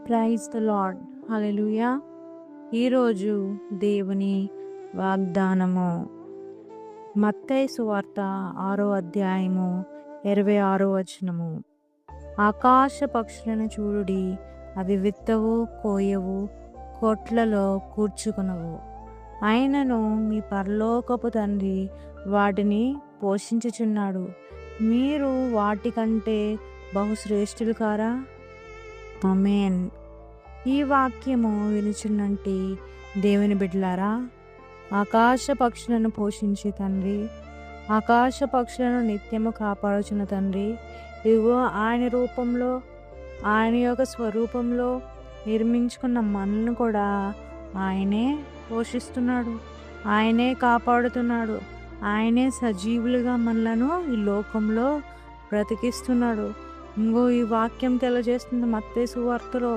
Praise the lord. హల్లెలూయా. ఈరోజు దేవుని వాగ్దానము మత్తయి సువార్త 6వ అధ్యాయము 26వ వచనము. ఆకాశ పక్షులను చూడుడి, అవి విత్తవు, కోయవు, కొట్లలో కూర్చుకొనవు, అయినను మీ పరలోకపు తండ్రి వాటిని పోషించుచున్నాడు. మీరు వాటికంటే బహుశ్రేష్ఠులు కారా? ఆమేన్. ఈ వాక్యము వినుచున్నంటి దేవుని బిడ్డలారా, ఆకాశ పక్షులను పోషించే తండ్రి, ఆకాశ పక్షులను నిత్యము కాపాడుచున్న తండ్రి, ఇదిగో ఆయన రూపంలో, ఆయన యొక్క స్వరూపంలో నిర్మించుకున్న మనల్ని కూడా ఆయనే పోషిస్తున్నాడు, ఆయనే కాపాడుతున్నాడు, ఆయనే సజీవులుగా మనలను ఈ లోకంలో బ్రతికిస్తున్నాడు. ఇంకో ఈ వాక్యం తెలియజేస్తున్న మత్తయి సువార్తలో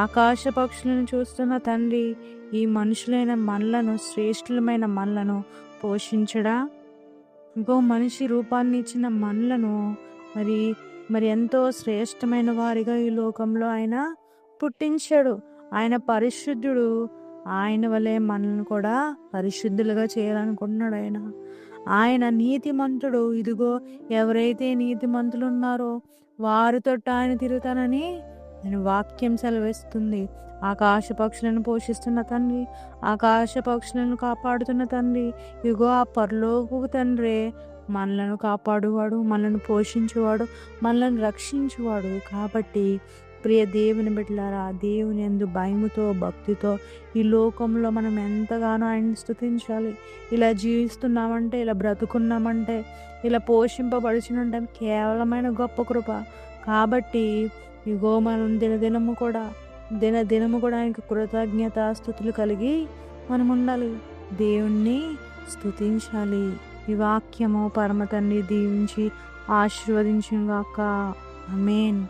ఆకాశ పక్షులను చూస్తున్న తండ్రి ఈ మనుషులైన మనలను, శ్రేష్ఠులమైన మనలను పోషించడా? ఇంకో మనిషి రూపాన్ని ఇచ్చిన మనలను మరి ఎంతో శ్రేష్టమైన వారిగా ఈ లోకంలో ఆయన పుట్టించాడు. ఆయన పరిశుద్ధుడు. ఆయన వలె మనల్ని కూడా పరిశుద్ధులుగా చేయాలనుకుంటున్నాడు. ఆయన నీతిమంతుడు. ఇదిగో ఎవరైతే నీతిమంతులు ఉన్నారో వారితో ఆయన తిరుగుతానని నేను వాక్యం సెలవిస్తుంది. ఆకాశ పక్షులను పోషిస్తున్న తండ్రి, ఆకాశ పక్షులను కాపాడుతున్న తండ్రి, ఇగో ఆ పరలోకపు తండ్రి మనలను కాపాడువాడు, మనల్ని పోషించువాడు, మనల్ని రక్షించువాడు. కాబట్టి ప్రియ దేవుని బిడ్డలారా, దేవుని యందు భయముతో, భక్తితో ఈ లోకంలో మనం ఎంతగానో ఆయన్ని స్తుతించాలి. ఇలా జీవిస్తున్నామంటే, ఇలా బ్రతుకున్నామంటే, ఇలా పోషింపబడుచుంటాం కేవలమైన గొప్ప కృప. కాబట్టి ఇగో మనం దినదినము కూడా ఆయనకు కృతజ్ఞతాస్తుతులు కలిగి మనం ఉండాలి, దేవుణ్ణి స్తుతించాలి. ఈ వాక్యము పరమ తండ్రి దీవించి ఆశీర్వదించుగాక. ఆమేన్.